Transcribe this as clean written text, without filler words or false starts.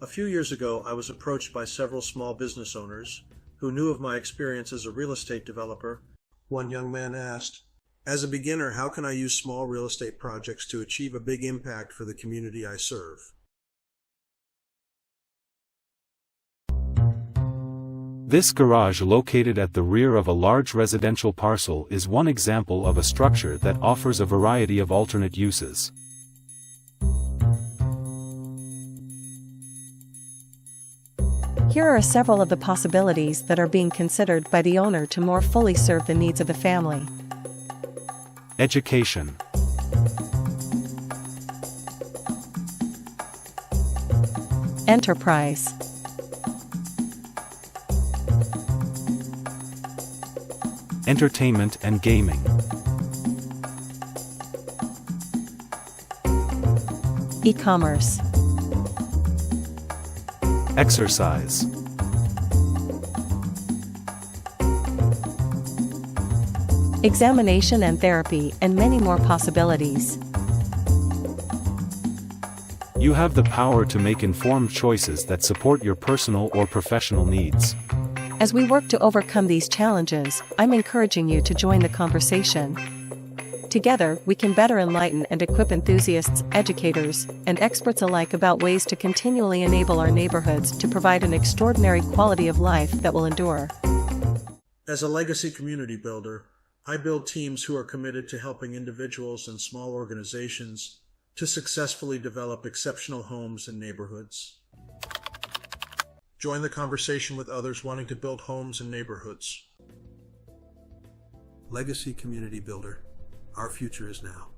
A few years ago, I was approached by several small business owners who knew of my experience as a real estate developer. One young man asked, "As a beginner, how can I use small real estate projects to achieve a big impact for the community I serve?" This garage located at the rear of a large residential parcel is one example of a structure that offers a variety of alternate uses. Here are several of the possibilities that are being considered by the owner to more fully serve the needs of the family. Education. Enterprise. Entertainment and gaming. E-commerce. Exercise. Examination and therapy, and many more possibilities. You have the power to make informed choices that support your personal or professional needs. As we work to overcome these challenges, I'm encouraging you to join the conversation. Together, we can better enlighten and equip enthusiasts, educators, and experts alike about ways to continually enable our neighborhoods to provide an extraordinary quality of life that will endure. As a legacy community builder, I build teams who are committed to helping individuals and small organizations to successfully develop exceptional homes and neighborhoods. Join the conversation with others wanting to build homes and neighborhoods. Legacy Community Builder. Our future is now.